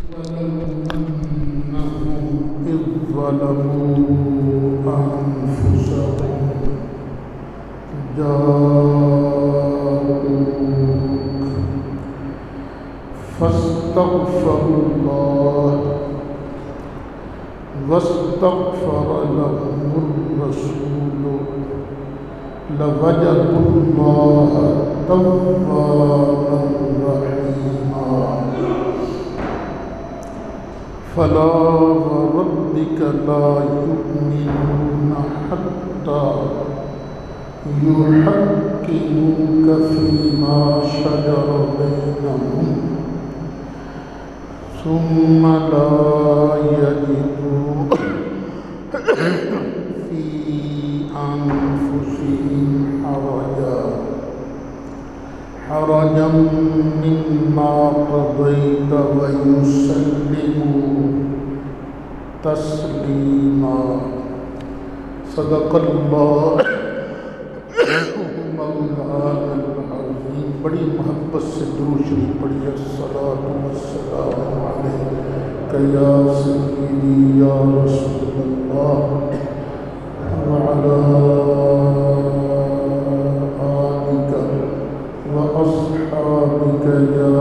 أنهم إذ ظلموا أنفسهم جاءوك فاستغفروا الله واستغفر لهم الرسول لوجدوا الله توابا رحيما فلا وربك لا يؤمنون حتى يحكموك فيما شجر بينهم ثم لا يجدوا في أنفسهم حرجا مما قضيت ويسلموا تسليما صدق الله مولانا العظیم۔ بڑی محبت سے درود شریف پڑھیے۔ الصلاۃ والسلام علیک یا سیدی یا رسول اللہ وعلی آلک واصحابک یا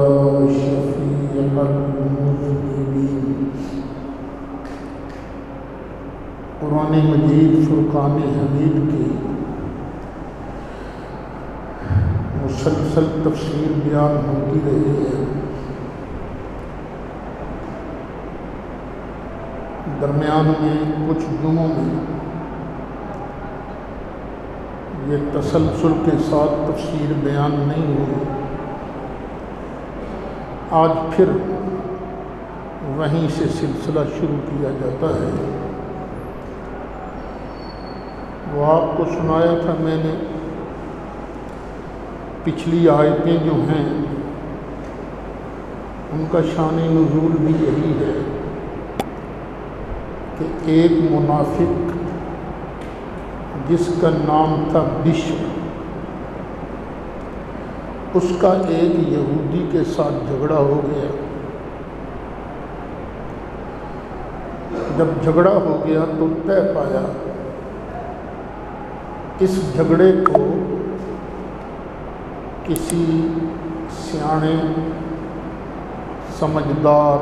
شفیع المذنبین۔ قرآن مجید فرقان حمید کی مسلسل تفسیر بیان ہوتی رہی ہے۔ درمیان میں کچھ جمعوں میں یہ تسلسل کے ساتھ تفسیر بیان نہیں ہوئی۔ آج پھر وہیں سے سلسلہ شروع کیا جاتا ہے۔ وہ آپ کو سنایا تھا میں نے، پچھلی آیتیں جو ہیں ان کا شان نزول بھی یہی ہے کہ ایک منافق جس کا نام تھا بشر، اس کا ایک یہودی کے ساتھ جھگڑا ہو گیا۔ جب جھگڑا ہو گیا تو طے پایا اس جھگڑے کو کسی سیانے، سمجھدار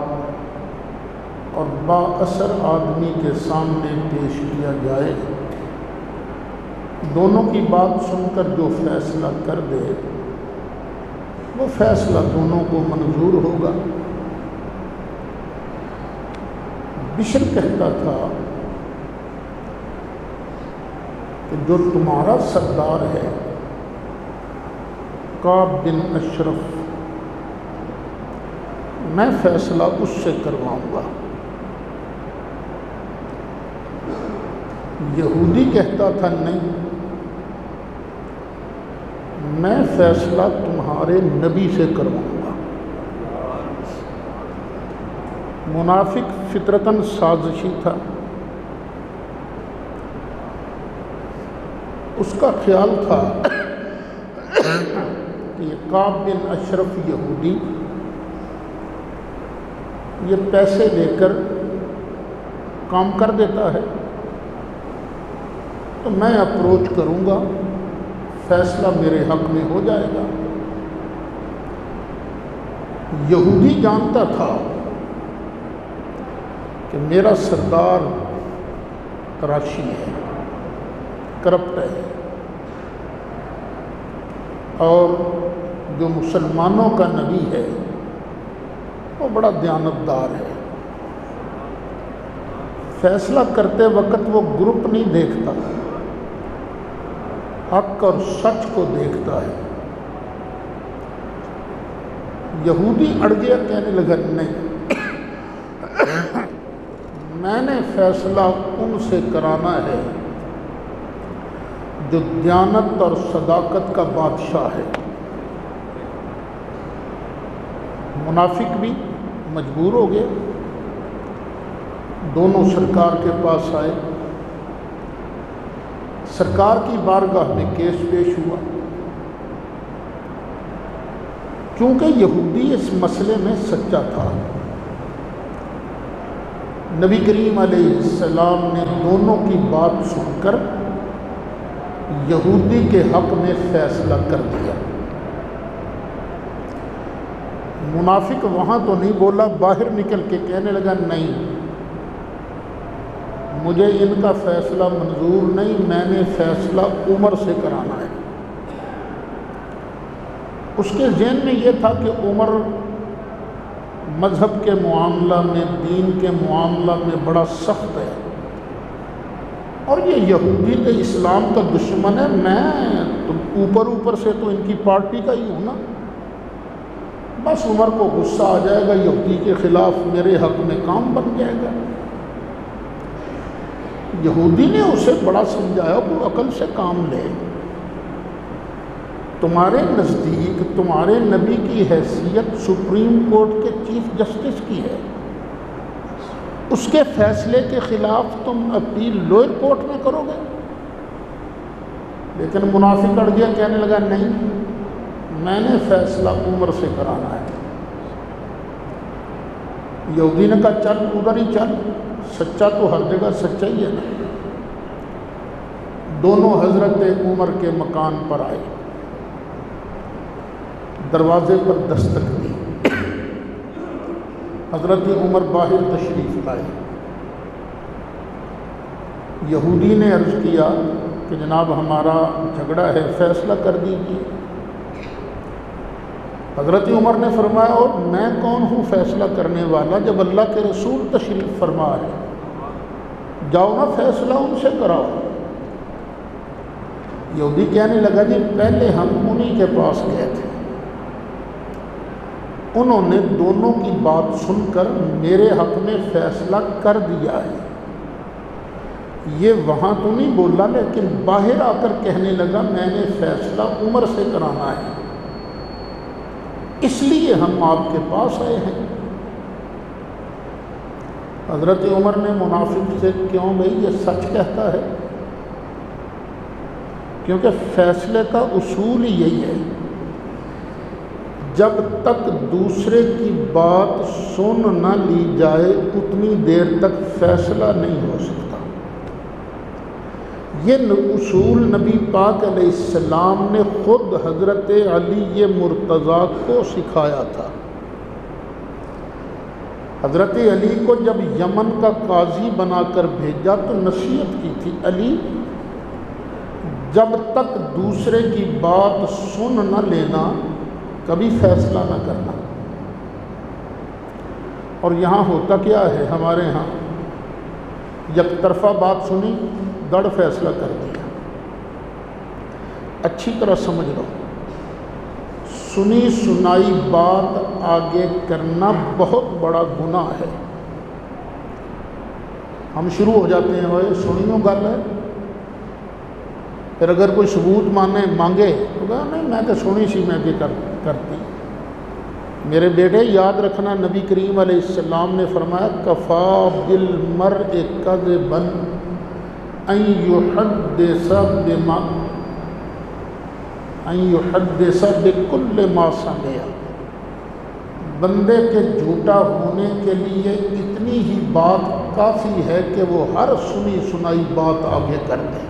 اور با اثر آدمی کے سامنے پیش کیا جائے۔ دونوں کی بات سن کر جو فیصلہ کر دے وہ فیصلہ دونوں کو منظور ہوگا۔ بشر کہتا تھا کہ جو تمہارا سردار ہے کعب بن اشرف، میں فیصلہ اس سے کرواؤں گا۔ یہودی کہتا تھا نہیں، میں فیصلہ تمہارے نبی سے کرواؤں گا۔ منافق فطرتاً سازشی تھا۔ اس کا خیال تھا یہ کعب بن اشرف یہودی یہ پیسے لے کر کام کر دیتا ہے تو میں اپروچ کروں گا، فیصلہ میرے حق میں ہو جائے گا۔ یہودی جانتا تھا کہ میرا سردار راشی ہے، کرپٹ ہے، اور جو مسلمانوں کا نبی ہے وہ بڑا دیانتدار ہے۔ فیصلہ کرتے وقت وہ گروپ نہیں دیکھتا، حق اور سچ کو دیکھتا ہے۔ یہودی اڑ گیا، کہنے لگا نہیں، میں نے فیصلہ ان سے کرانا ہے جو دیانت اور صداقت کا بادشاہ ہے۔ منافق بھی مجبور ہو گئے، دونوں سرکار کے پاس آئے۔ سرکار کی بارگاہ میں کیس پیش ہوا۔ چونکہ یہودی اس مسئلے میں سچا تھا، نبی کریم علیہ السلام نے دونوں کی بات سن کر یہودی کے حق میں فیصلہ کر دیا۔ منافق وہاں تو نہیں بولا، باہر نکل کے کہنے لگا نہیں، مجھے ان کا فیصلہ منظور نہیں، میں نے فیصلہ عمر سے کرانا ہے۔ اس کے ذہن میں یہ تھا کہ عمر مذہب کے معاملہ میں، دین کے معاملہ میں بڑا سخت ہے، اور یہ یہودی تو اسلام کا دشمن ہے، میں تو اوپر سے تو ان کی پارٹی کا ہی ہوں نا، بس عمر کو غصہ آ جائے گا، یہودی کے خلاف میرے حق میں کام بن جائے گا۔ یہودی نے اسے بڑا سمجھایا وہ عقل سے کام لے، تمہارے نزدیک تمہارے نبی کی حیثیت سپریم کورٹ کے چیف جسٹس کی ہے، اس کے فیصلے کے خلاف تم اپیل لوئر کورٹ میں کرو گے؟ لیکن منافق اڑ گیا، کہنے لگا نہیں، میں نے فیصلہ عمر سے کرانا ہے۔ یہودی نے کہا چل ادھر ہی چل، سچا تو ہر جگہ سچا ہی ہے نا۔ دونوں حضرت عمر کے مکان پر آئے، دروازے پر دستک دی، حضرت عمر باہر تشریف لائے۔ یہودی نے عرض کیا کہ جناب ہمارا جھگڑا ہے، فیصلہ کر دیجیے۔ حضرت عمر نے فرمایا اور میں کون ہوں فیصلہ کرنے والا جب اللہ کے رسول تشریف فرما ہے، جاؤ نا فیصلہ ان سے کراؤ۔ یہودی کہنے لگا جی پہلے ہم انہی کے پاس گئے تھے، انہوں نے دونوں کی بات سن کر میرے حق میں فیصلہ کر دیا ہے، یہ وہاں تو نہیں بولا لیکن باہر آ کر کہنے لگا میں نے فیصلہ عمر سے کرانا ہے، اس لیے ہم آپ کے پاس آئے ہیں۔ حضرت عمر نے منافق سے کیوں بھائی یہ سچ کہتا ہے؟ کیونکہ فیصلے کا اصول ہی یہی ہے، جب تک دوسرے کی بات سن نہ لی جائے اتنی دیر تک فیصلہ نہیں ہو سکتا۔ یہ اصول نبی پاک علیہ السلام نے خود حضرت علی مرتضیٰ کو سکھایا تھا۔ حضرت علی کو جب یمن کا قاضی بنا کر بھیجا تو نصیحت کی تھی، علی جب تک دوسرے کی بات سن نہ لینا کبھی فیصلہ نہ کرنا۔ اور یہاں ہوتا کیا ہے، ہمارے ہاں یک طرفہ بات سنی دڑ فیصلہ کر دیا۔ اچھی طرح سمجھ لو، سنی سنائی بات آگے کرنا بہت بڑا گناہ ہے۔ ہم شروع ہو جاتے ہیں وہ سنیوں گل ہے، پھر اگر کوئی ثبوت مانگے تو کہا نہیں میں تو سنی سی میں کرتی۔ میرے بیٹے یاد رکھنا، نبی کریم علیہ السلام نے فرمایا کفا بالمرء کذبا ان یحدث بکل ما سمع، بندے کے جھوٹا ہونے کے لیے اتنی ہی بات کافی ہے کہ وہ ہر سنی سنائی بات آگے کر دے۔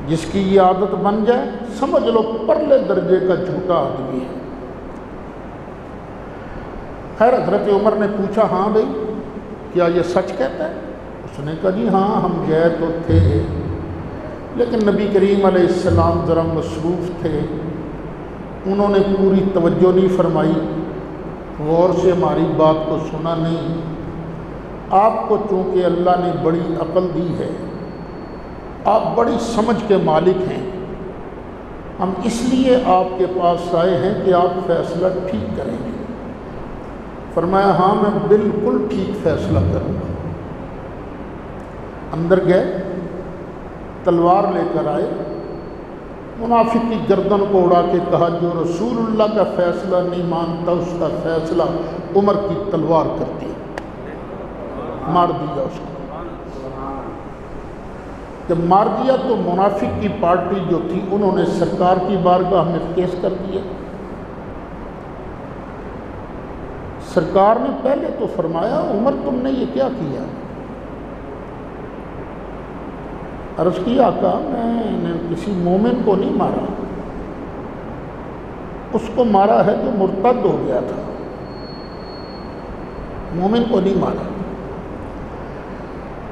جس کی یہ عادت بن جائے سمجھ لو پرلے درجے کا جھوٹا آدمی ہے۔ خیر حضرت عمر نے پوچھا ہاں بھائی کیا یہ سچ کہتا ہے؟ اس نے کہا جی ہاں ہم گئے تو تھے، لیکن نبی کریم علیہ السلام ذرا مصروف تھے، انہوں نے پوری توجہ نہیں فرمائی، غور سے ہماری بات کو سنا نہیں۔ آپ کو چونکہ اللہ نے بڑی عقل دی ہے، آپ بڑی سمجھ کے مالک ہیں، ہم اس لیے آپ کے پاس آئے ہیں کہ آپ فیصلہ ٹھیک کریں گے۔ فرمایا ہاں میں بالکل ٹھیک فیصلہ کروں گا۔ اندر گئے، تلوار لے کر آئے، منافق کی گردن کو اڑا کے کہا جو رسول اللہ کا فیصلہ نہیں مانتا اس کا فیصلہ عمر کی تلوار کرتی، مار دیا اس کو۔ جب مار دیا تو منافق کی پارٹی جو تھی انہوں نے سرکار کی بارگاہ میں کیس کر دیا۔ سرکار نے پہلے تو فرمایا عمر تم نے یہ کیا کیا؟ عرض کیا آقا میں نے کسی مومن کو نہیں مارا، اس کو مارا ہے جو مرتد ہو گیا تھا، مومن کو نہیں مارا۔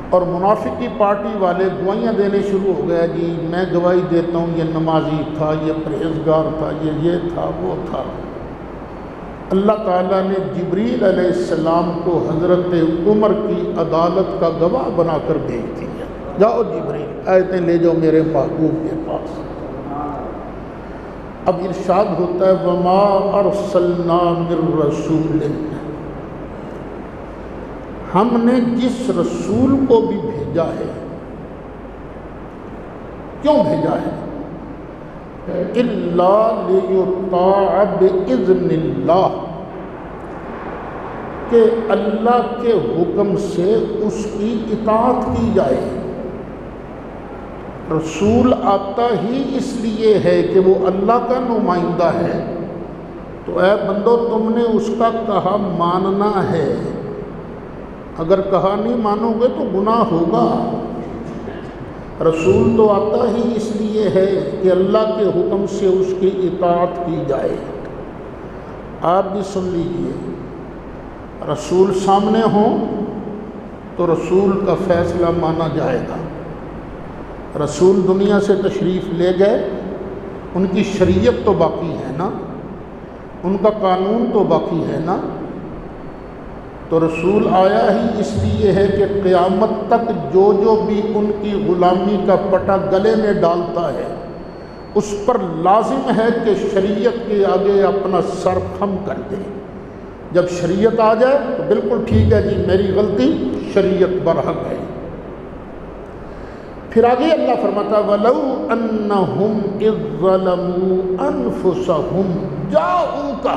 اور منافق کی پارٹی والے گوائیاں دینے شروع ہو گئے، جی میں گواہی دیتا ہوں یہ نمازی تھا، یہ پرہیزگار تھا، یہ تھا وہ تھا۔ اللہ تعالیٰ نے جبریل علیہ السلام کو حضرت عمر کی عدالت کا گواہ بنا کر بھیج دیا، جاؤ جبریل آیتیں لے جاؤ میرے محبوب کے پاس۔ اب ارشاد ہوتا ہے وما ارسلنا من رسول، ہم نے جس رسول کو بھی بھیجا ہے، کیوں بھیجا ہے؟ الا لیطاع باذن اللہ، کہ اللہ کے حکم سے اس کی اطاعت کی جائے۔ رسول آتا ہی اس لیے ہے کہ وہ اللہ کا نمائندہ ہے، تو اے بندو تم نے اس کا کہا ماننا ہے، اگر کہا نہیں مانو گے تو گناہ ہوگا۔ رسول تو آتا ہی اس لیے ہے کہ اللہ کے حکم سے اس کی اطاعت کی جائے۔ آپ بھی سن لیجئے، رسول سامنے ہوں تو رسول کا فیصلہ مانا جائے گا۔ رسول دنیا سے تشریف لے گئے، ان کی شریعت تو باقی ہے نا، ان کا قانون تو باقی ہے نا، تو رسول آیا ہی اس لیے ہے کہ قیامت تک جو بھی ان کی غلامی کا پٹا گلے میں ڈالتا ہے اس پر لازم ہے کہ شریعت کے آگے اپنا سر خم کر دے۔ جب شریعت آ جائے تو بالکل ٹھیک ہے جی میری غلطی، شریعت برحق ہے۔ پھر آگے اللہ فرماتا وَلَوْ أَنَّهُمْ إِذ ظَلَمُوا أَنفُسَهُمْ جَاءُوكَ،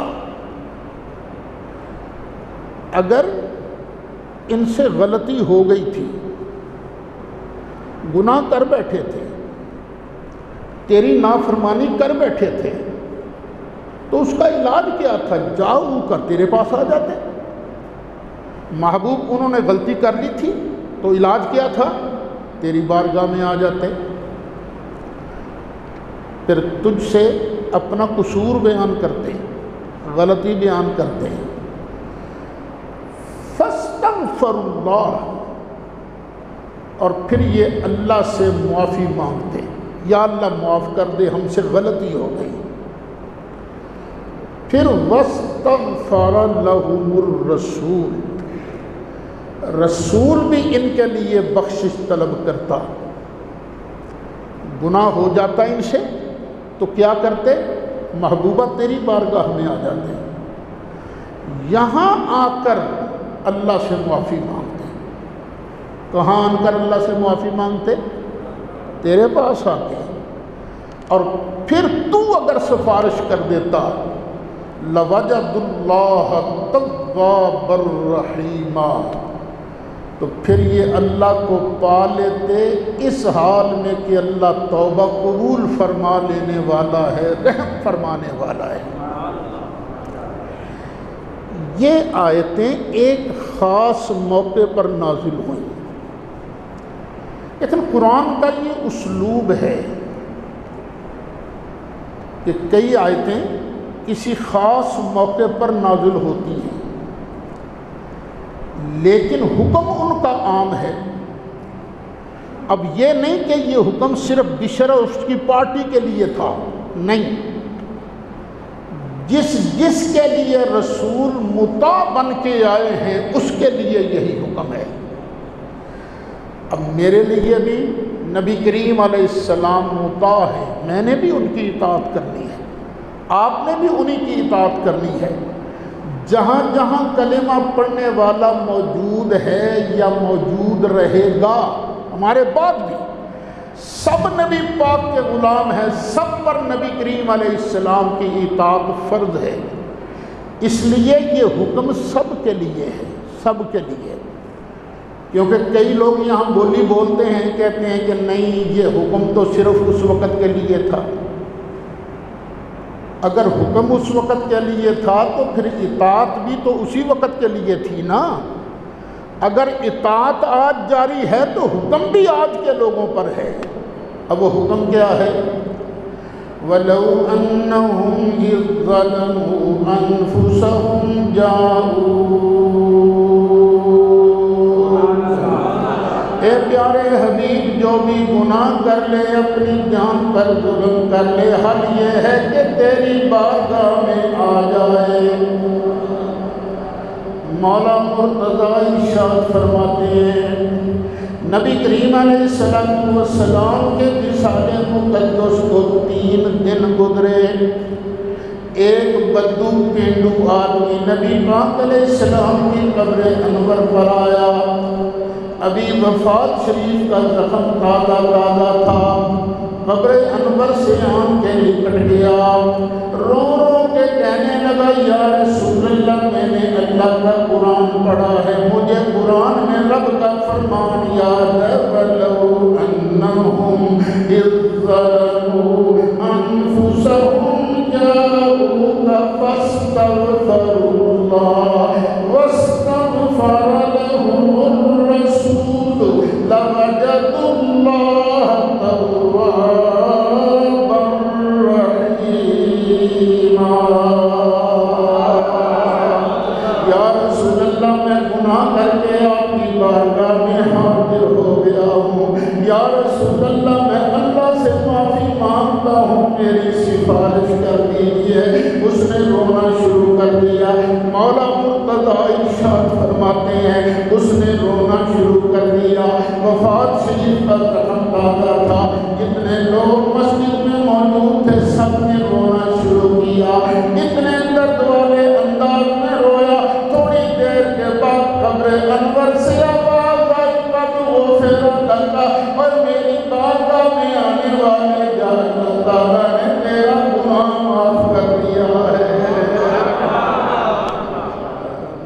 اگر ان سے غلطی ہو گئی تھی، گناہ کر بیٹھے تھے، تیری نافرمانی کر بیٹھے تھے، تو اس کا علاج کیا تھا؟ جاؤ کر تیرے پاس آ جاتے۔ محبوب انہوں نے غلطی کر لی تھی تو علاج کیا تھا؟ تیری بارگاہ میں آ جاتے، پھر تجھ سے اپنا قصور بیان کرتے، غلطی بیان کرتے، فاستغفر اللہ، اور پھر یہ اللہ سے معافی مانگتے، یا اللہ معاف کر دے ہم سے غلطی ہو گئی۔ پھر واستغفر لهم الرسول، رسول بھی ان کے لیے بخشش طلب کرتا، گناہ ہو جاتا ان سے تو کیا کرتے؟ محبوبہ تیری بارگاہ میں آ جاتے، یہاں آ کر اللہ سے معافی مانگتے۔ کہاں آن کر اللہ سے معافی مانگتے؟ تیرے پاس آ کے، اور پھر تو اگر سفارش کر دیتا لَوَجَدُ اللَّهَ تَوَّابًا رَحِيمًا، تو پھر یہ اللہ کو پا لیتے اس حال میں کہ اللہ توبہ قبول فرما لینے والا ہے، رحم فرمانے والا ہے۔ یہ آیتیں ایک خاص موقع پر نازل ہوئیں، لیکن قرآن کا یہ اسلوب ہے کہ کئی آیتیں کسی خاص موقع پر نازل ہوتی ہیں، لیکن حکم ان کا عام ہے۔ اب یہ نہیں کہ یہ حکم صرف بشر اور اس کی پارٹی کے لیے تھا، نہیں، جس کے لیے رسول مطاع بن کے آئے ہیں اس کے لیے یہی حکم ہے۔ اب میرے لیے بھی نبی کریم علیہ السلام مطاع ہے، میں نے بھی ان کی اطاعت کرنی ہے، آپ نے بھی انہی کی اطاعت کرنی ہے۔ جہاں جہاں کلمہ پڑھنے والا موجود ہے یا موجود رہے گا، ہمارے بعد بھی سب نبی پاک کے غلام ہیں، سب پر نبی کریم علیہ السلام کی اطاعت فرض ہے، اس لیے یہ حکم سب کے لیے ہے، سب کے لیے۔ کیونکہ کئی لوگ یہاں بولی بولتے ہیں، کہتے ہیں کہ نہیں یہ حکم تو صرف اس وقت کے لیے تھا، اگر حکم اس وقت کے لیے تھا تو پھر اطاعت بھی تو اسی وقت کے لیے تھی نا۔ اگر اطاعت آج جاری ہے تو حکم بھی آج کے لوگوں پر ہے۔ اب وہ حکم کیا ہے؟ وَلَوْ أَنَّهُمْ إِذْ ظَلَمُوا أَنفُسَهُمْ جَاءُوا۔ اے پیارے حبیب، جو بھی گناہ کر لے، اپنی جان پر ظلم کر لے، حل یہ ہے کہ تیری بارگاہ میں آ جائے۔ مولا مرتضیٰ ارشاد فرماتے ہیں، نبی کریم علیہ السلام کے وصال مقدس کو 3 دن گزرے۔ ایک بدو پینڈو آدمی نبی پاک علیہ السلام کی قبر انور پر آیا۔ ابھی وفات شریف کا زخم تازہ تھا، قبر انور سے آنکھیں لپٹ گیا، رو رو کے کہنے لگا، یا رسول اللہ، میں نے اللہ کا قرآن پڑھا ہے، مجھے قرآن میں رب کا فرمان یاد ہے، وَلَوْ أَنَّهُمْ إِذْ ظَلَمُوا أَنفُسَهُمْ جَاءُوكَ فَاسْتَغْفَرُوا اللَّهَ وَاسْتَغْفَرَ لَهُمُ الرَّسُولُ لَوَجَدُوا اللَّهَ تَوَّابًا رَحِيمًا۔ یا رسول اللہ، میں گناہ کر کے آپ کی بارگاہ میں حاضر ہو گیا ہوں، یا رسول اللہ، میں اللہ سے معافی مانگتا ہوں، میری سفارش کر دیجیے۔ اس نے رونا شروع کر دیا۔ مولا مرتضیٰ ارشاد فرماتے ہیں، اس نے رونا شروع کر دیا۔ وفات شریف کا زخم تازہ تھا، جتنے لوگ مسجد میں موجود تھے سب نے رونا شروع کیا، اتنے درد والے انداز میں رویا۔ تھوڑی دیر کے بعد قبر انور سے آواز آئی، کب وہ پھیرا لگا، اور میری بارگاہ میں آنے والے یا اللہ تعالیٰ نے تیرا گناہ معاف کر دیا ہے۔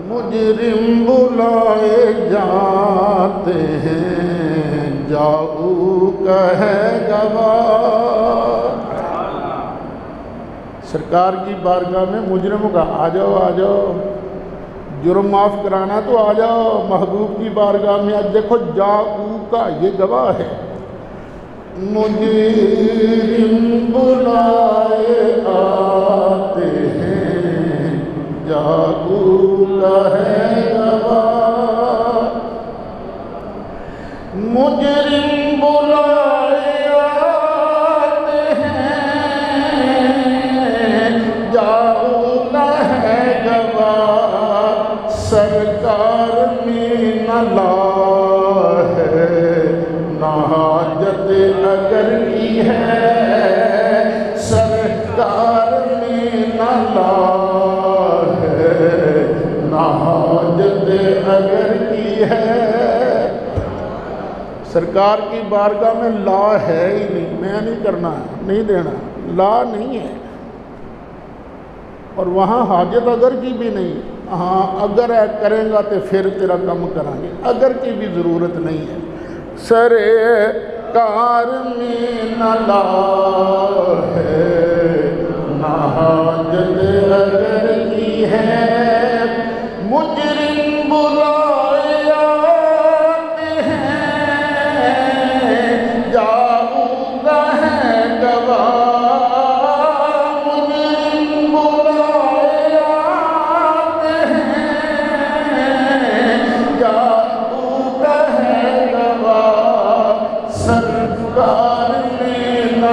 مجرم بلائے جاتے ہیں، جاؤ کہے گواہ۔ سرکار کی بارگاہ میں مجرم کا آ جاؤ آ جاؤ، جرم معاف کرانا تو آ جاؤ محبوب کی بارگاہ میں۔ آج دیکھو جاؤ کا یہ گواہ ہے۔ مجرم بلائے آتے ہیں، جاؤ کا ہے گواہ۔ مجرم بلائے آتے ہیں، جاؤ کا ہے گواہ۔ سرکار میں نہ لا ہے، نہ حاجت اگر کی ہے، سرکار میں نہ لا ہے، نہ حاجت اگر کی ہے۔ سرکار کی بارگاہ میں لا ہے ہی نہیں، میں نہیں کرنا ہے، نہیں دینا، لا نہیں ہے، اور وہاں حاجت اگر کی بھی نہیں۔ ہاں اگر کریں گا تو پھر تیرا کم کریں گے، اگر کی بھی ضرورت نہیں ہے۔ سرکار میں نہ لا ہے، نہ حاجت اگر کی ہے، مجرم بلائے آتے ہیں، جاؤ کا ہے گواہ۔ سرکار میں نہ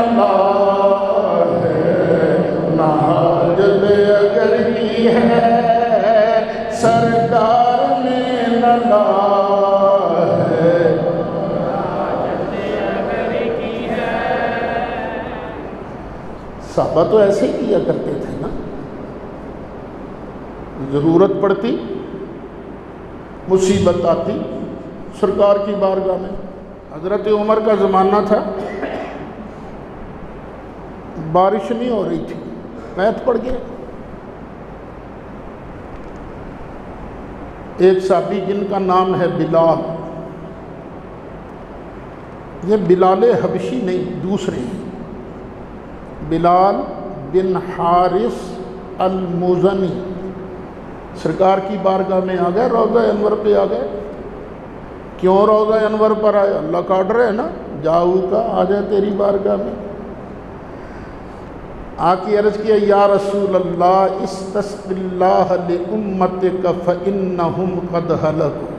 لا ہے، صحابہ تو ایسے ہی کیا کرتے تھے نا، ضرورت پڑتی، مصیبت آتی، سرکار کی بارگاہ میں۔ حضرت عمر کا زمانہ تھا، بارش نہیں ہو رہی تھی، قحط پڑ گیا۔ ایک صحابی جن کا نام ہے بلال، یہ بلال حبشی نہیں، دوسرے ہیں، بلال بن حارث المزنی سرکار کی بارگاہ میں آ گئے، روضہ انور پہ آ گئے۔ کیوں روضہ انور پر آئے؟ اللہ کا آرڈر ہے نا، جاؤ کا آ جائے تیری بارگاہ میں۔ آ کے عرض کیا یا رسول اللہ استسق اللہ لامتک فانہم قد ہلکوا،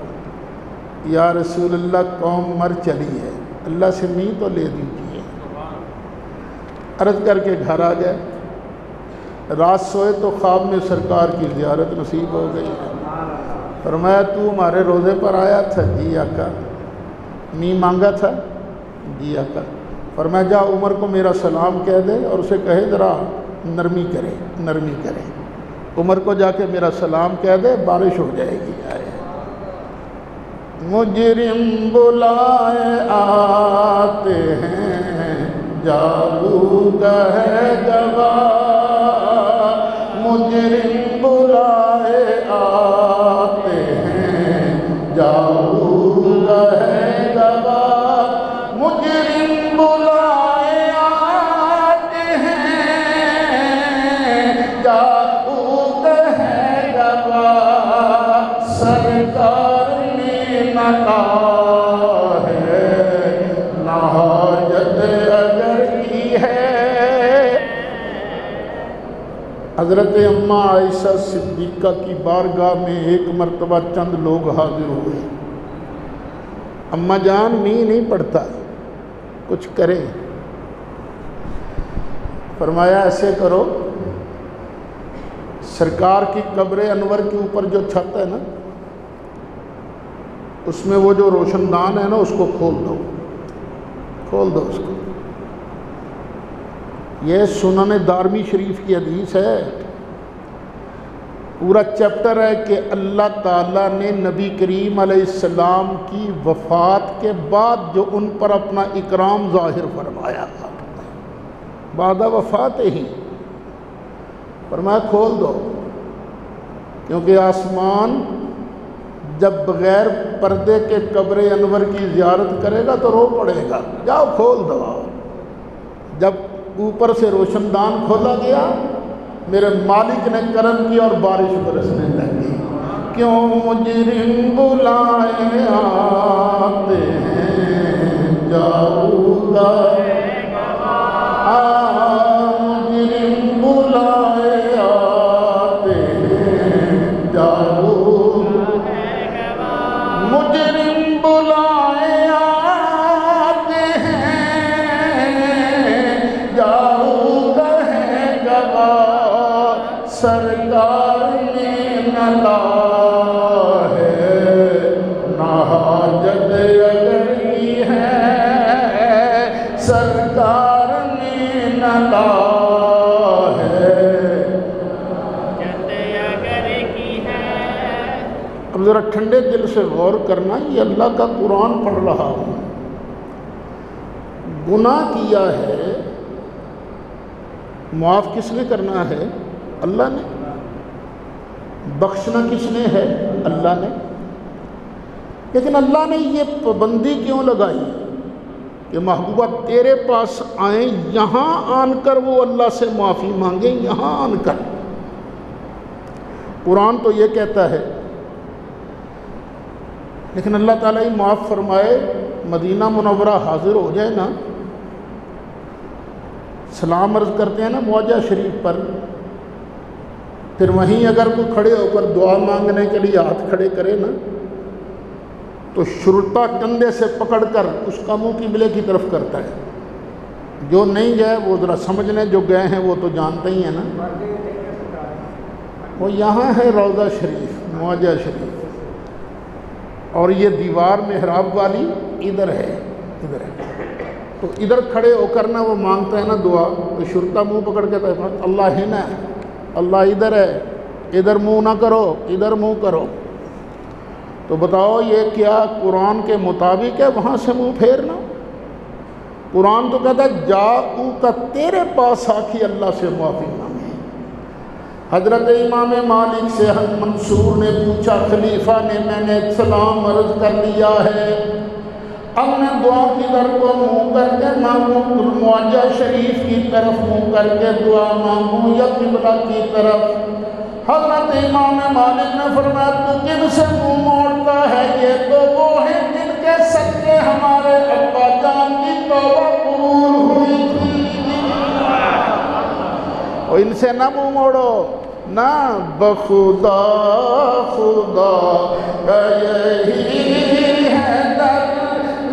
یا رسول اللہ قوم مر چلی ہے، اللہ سے نہیں تو لے دیجیے۔ عرض کر کے گھر آ گئے، رات سوئے تو خواب میں سرکار کی زیارت نصیب ہو گئی۔ فرمایا تو ہمارے روزے پر آیا تھا؟ جی آقا۔ می مانگا تھا؟ جی آقا۔ فرمایا جا عمر کو میرا سلام کہہ دے اور اسے کہے ذرا نرمی کرے، نرمی کرے۔ عمر کو جا کے میرا سلام کہہ دے، بارش ہو جائے گی۔ آئے مجرم بلائے آتے ہیں، جادو کا ہے گواہ، مجرم بلائے آتے ہیں، جادو کا ہے گواہ، مجرم بلائے آتے ہیں، جادو کا ہے گواہ، سرکار نے نہ کہا ہے نہ حاجت اگر کی ہے۔ حضرت اماں عائشہ صدیقہ کی بارگاہ میں ایک مرتبہ چند لوگ حاضر ہوئے۔ اماں جان می نہیں پڑتا، کچھ کرے۔ فرمایا ایسے کرو، سرکار کی قبر انور کے اوپر جو چھت ہے نا، اس میں وہ جو روشن دان ہے نا، اس کو کھول دو، کھول دو اس کو۔ یہ سنن دارمی شریف کی حدیث ہے، پورا چیپٹر ہے کہ اللہ تعالیٰ نے نبی کریم علیہ السلام کی وفات کے بعد جو ان پر اپنا اکرام ظاہر فرمایا تھا، بعد وفات ہی فرمایا کھول دو، کیونکہ آسمان جب بغیر پردے کے قبر انور کی زیارت کرے گا تو رو پڑے گا، جاؤ کھول دو۔ جب اوپر سے روشن دان کھولا گیا، میرے مالک نے کرم کیا اور بارش برسنے لگی۔ کیوں مجرم بلائے آتے ہیں، جاؤ گا مجرم بلائے آتے ہیں، جاؤ مجرم بلائے آتے ہیں، جاؤ ہے گواہ، سرکار نے نہ لا ہے نہ حاجت اگر کی ہے، سرکار نے نہ لا اب ذرا ٹھنڈے دل سے غور کرنا، یہ اللہ کا قرآن پڑھ رہا ہوں۔ گناہ کیا ہے، معاف کس نے کرنا ہے؟ اللہ نے۔ بخشنا کس نے ہے؟ اللہ نے۔ لیکن اللہ نے یہ پابندی کیوں لگائی کہ محبوبہ تیرے پاس آئیں، یہاں آن کر وہ اللہ سے معافی مانگیں، یہاں آن کر؟ قرآن تو یہ کہتا ہے، لیکن اللہ تعالیٰ ہی معاف فرمائے، مدینہ منورہ حاضر ہو جائے نا، سلام عرض کرتے ہیں نا معجہ شریف پر، پھر وہیں اگر کوئی کھڑے ہو کر دعا مانگنے کے لیے ہاتھ کھڑے کرے نا، تو شرطا کندھے سے پکڑ کر اس کا منہ قبلے کی طرف کرتا ہے۔ جو نہیں گئے وہ ذرا سمجھ لیں، جو گئے ہیں وہ تو جانتے ہی ہیں نا۔ وہ یہاں ہے روضہ شریف، معجہ شریف، اور یہ دیوار محراب والی ادھر ہے، ادھر ہے۔ تو ادھر کھڑے ہو کر نا وہ مانگتا ہے نا دعا، تو شرطا منہ پکڑ کے کہتا ہے اللہ ہے نا، اللہ ادھر ہے، ادھر منہ نہ کرو، ادھر منہ کرو۔ تو بتاؤ یہ کیا قرآن کے مطابق ہے وہاں سے منہ پھیرنا؟ قرآن تو کہتا ہے جاؤ کا تیرے پاس آ کے اللہ سے معافی مانگے۔ حضرت امام مالک سے منصور نے پوچھا خلیفہ نے میں نے سلام عرض کر لیا ہے، اب میں دعا کی در کو منہ کر کے مانگوں، معجزہ شریف کی طرف منہ کر کے دعا مانگوں یا قبلہ کی طرف؟ حضرت امام مالک نے فرمایا تو کن سے منہ موڑتا ہے؟ یہ تو وہ ہیں جن کے صدقے ہمارے ابا جان کی توبہ قبول ہوئی تھی، اور ان سے نہ منہ موڑو، نہ بخدا خدا کا یہی ہے در،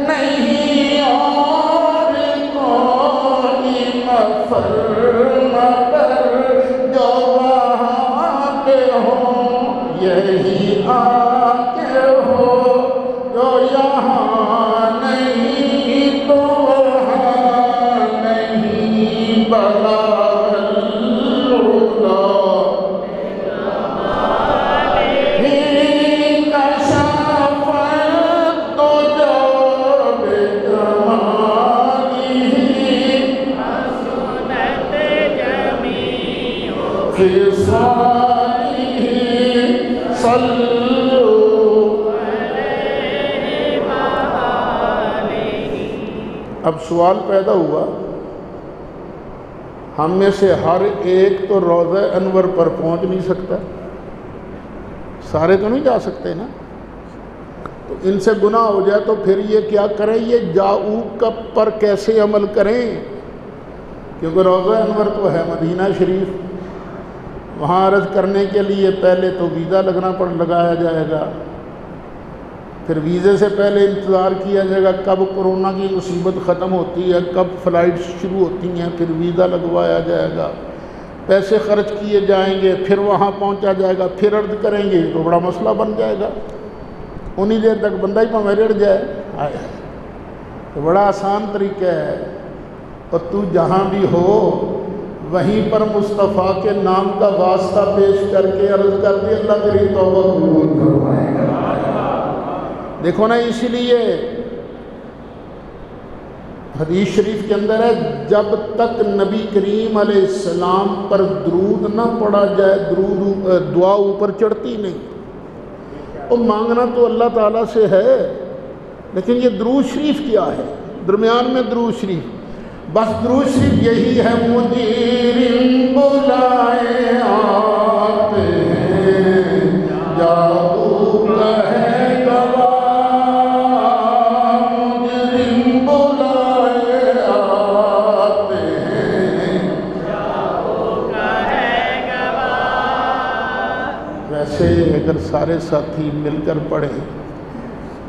نہیں اور کوئی مفر مگر جو وہاں پہ ہوں، یہی آتے ہو جو یہاں نہیں تو وہاں نہیں، بلا اب سوال پیدا ہوا، ہم میں سے ہر ایک تو روضہ انور پر پہنچ نہیں سکتا، سارے تو نہیں جا سکتے نا، تو ان سے گناہ ہو جائے تو پھر یہ کیا کریں؟ یہ جاؤ پر کیسے عمل کریں؟ کیونکہ روضہ انور تو ہے مدینہ شریف، وہاں عرض کرنے کے لیے پہلے تو ویزا لگایا جائے گا، پھر ویزے سے پہلے انتظار کیا جائے گا کب کرونا کی مصیبت ختم ہوتی ہے، کب فلائٹس شروع ہوتی ہیں، پھر ویزا لگوایا جائے گا، پیسے خرچ کیے جائیں گے، پھر وہاں پہنچا جائے گا، پھر عرض کریں گے تو بڑا مسئلہ بن جائے گا، انہی دیر تک بندہ ہی پہ رڑ جائے، تو بڑا آسان طریقہ ہے، اور تو جہاں بھی ہو وہیں پر مصطفیٰ کے نام کا واسطہ پیش کر کے عرض کر دی اللہ تیری توبہ قبول فرمائے گا۔ دیکھو نا، اسی لیے حدیث شریف کے اندر ہے جب تک نبی کریم علیہ السلام پر درود نہ پڑھا جائے، دعا اوپر چڑھتی نہیں۔ اور مانگنا تو اللہ تعالیٰ سے ہے، لیکن یہ درود شریف کیا ہے؟ درمیان میں درود شریف، بس درود شریف یہی ہے، مجرم بلائے آتے ہیں جاؤ ہے گواہ، مجرم بلائے آتے ہیں جاؤ ہے گواہ۔ ویسے اگر سارے ساتھی مل کر پڑھیں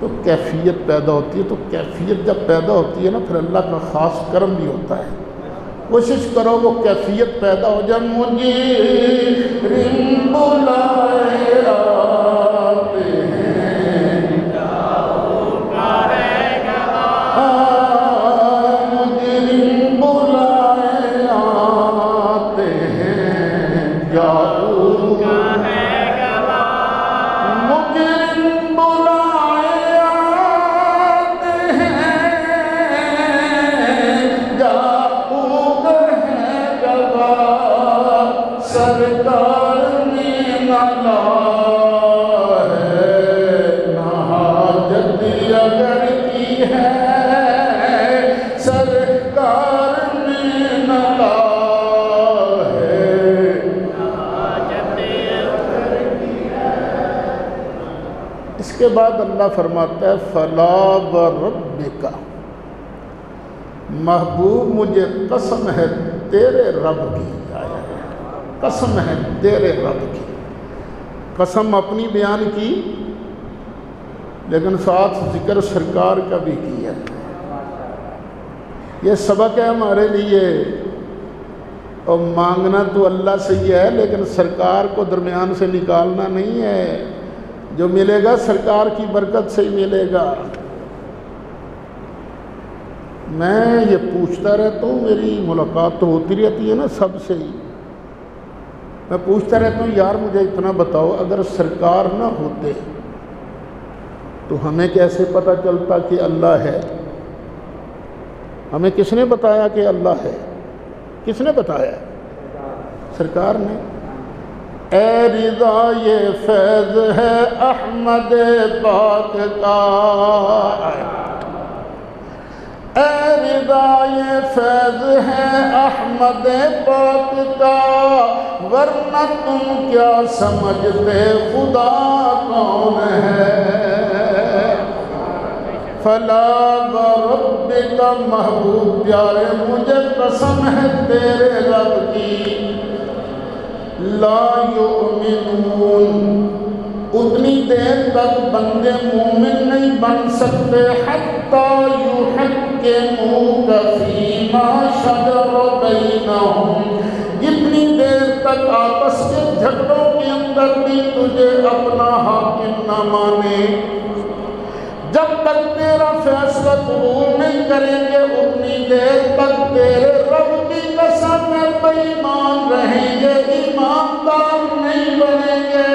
تو کیفیت پیدا ہوتی ہے، تو کیفیت جب پیدا ہوتی ہے نا پھر اللہ کا خاص کرم بھی ہوتا ہے۔ کوشش کرو وہ کیفیت پیدا ہو جائے، مجرم بلائے آتے ہیں جاؤ ہے گواہ، مجرم بلائے آتے ہیں جاؤ ہے گواہ، مجرم بلائے آتے ہیں جاؤ ہے گواہ، سرکار نے نہ لا ہے نہ حاجت اگر کی ہے، سرکار نے نہ لا ہے نہ حاجت اگر کی ہے۔ اس کے بعد اللہ فرماتا ہے فلا وربک، محبوب مجھے قسم ہے تیرے رب کی، قسم ہے تیرے رب کی۔ قسم اپنی بیان کی لیکن ساتھ ذکر سرکار کا بھی کیا۔ یہ سبق ہے ہمارے لیے، اور مانگنا تو اللہ سے ہی ہے لیکن سرکار کو درمیان سے نکالنا نہیں ہے، جو ملے گا سرکار کی برکت سے ہی ملے گا۔ میں یہ پوچھتا رہتا ہوں، میری ملاقات تو ہوتی رہتی ہے نا سب سے ہی، میں پوچھتا رہتا ہوں یار مجھے اتنا بتاؤ، اگر سرکار نہ ہوتے تو ہمیں کیسے پتہ چلتا کہ اللہ ہے؟ ہمیں کس نے بتایا کہ اللہ ہے؟ کس نے بتایا؟ سرکار نے۔ اے رضا یہ فیض ہے احمد پاک کا، اے ردائے فیض ہے احمد پاک کا، ورنہ تم کیا سمجھتے خدا کون ہے؟ فلا وربک محبوب پیارے مجھے قسم ہے تیرے رب کی، لا یؤمنون اتنی دیر تک بندے مومن نہیں بن سکتے حتی یحکموک فیما شجر بینہم، جتنی دیر تک آپس کے جھگڑوں کے اندر بھی تجھے اپنا حاکم نہ مانے، جب تک تیرا فیصلہ قبول نہیں کریں گے اتنی دیر تک تیرے رب کی قسم میں بے ایمان رہیں گے، ایماندار نہیں بنیں گے۔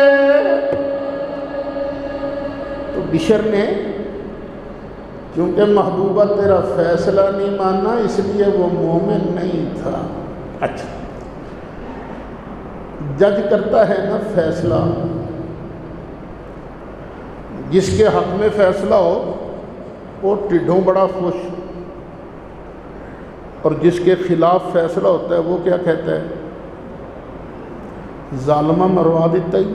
تو بشر نے کیونکہ محبوبہ تیرا فیصلہ نہیں ماننا اس لیے وہ مومن نہیں تھا۔ اچھا جج کرتا ہے نا فیصلہ، جس کے حق میں فیصلہ ہو وہ ٹھڈوں بڑا خوش، اور جس کے خلاف فیصلہ ہوتا ہے وہ کیا کہتا ہے؟ ظالمہ مروا دیتا ہی،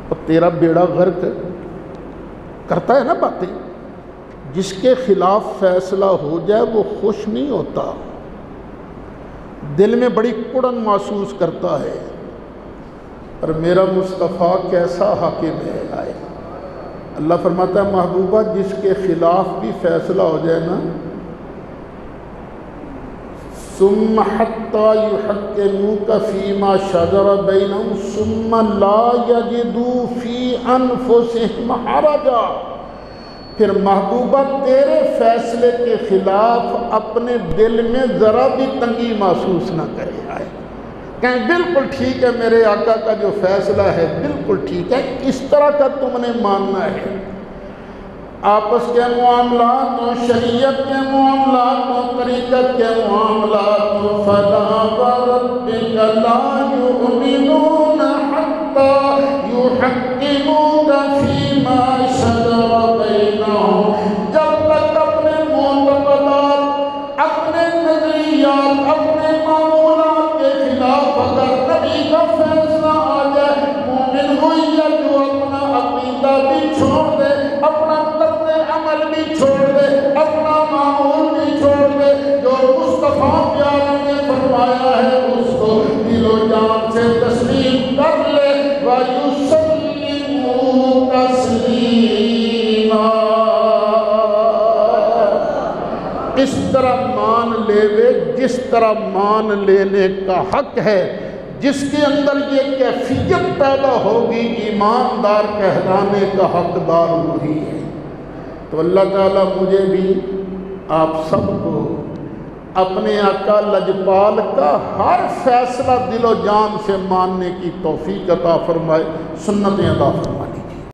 اور تیرا بیڑا غرق کرتا ہے نا باتیں۔ جس کے خلاف فیصلہ ہو جائے وہ خوش نہیں ہوتا، دل میں بڑی کڑن محسوس کرتا ہے، اور میرا مصطفیٰ کیسا حاکم ہے۔ آئے اللہ فرماتا ہے محبوبہ جس کے خلاف بھی فیصلہ ہو جائے نا، ثم حتی یحکموک فیما شجر بینہم ثم لا یجدوا فی انفسہم حرجا، پھر محبوبہ تیرے فیصلے کے خلاف اپنے دل میں ذرا بھی تنگی محسوس نہ کرے۔ آئے کہیں بالکل ٹھیک ہے میرے آقا کا جو فیصلہ ہے بالکل ٹھیک ہے، اس طرح کا تم نے ماننا ہے۔ آپس کے معاملات و شریعت کے معاملات و طریقت کے معاملات و فلا وربک لا یؤمنون حتی یحکموک فیما شجر بینہم، جب تک اپنے معتقدات، اپنے نظریات، اپنے معمولات کے خلاف اگر نبی کا فیصلہ آ جائے، مومن ہوئی یا جو اپنا عقیدہ بھی چھوڑ دے، اپنا طرز عمل بھی چھوڑ دے، اپنا معمول بھی چھوڑ دے، جو مصطفیٰ پیارے نے فرمایا ہے اس کو دل و جان سے تسلیم کر لے، وَيُسَلِّمُوا تَسْلِيمًا، اس طرح مان لے وے جس طرح مان لینے کا حق ہے، جس کے اندر یہ کیفیت پیدا ہوگی ایماندار کہلانے کا حقدار وہی ہے۔ تو اللہ تعالیٰ مجھے بھی آپ سب کو اپنے آقا لجپال کا ہر فیصلہ دل و جان سے ماننے کی توفیق عطا فرمائے، سنتیں عطا فرمائے۔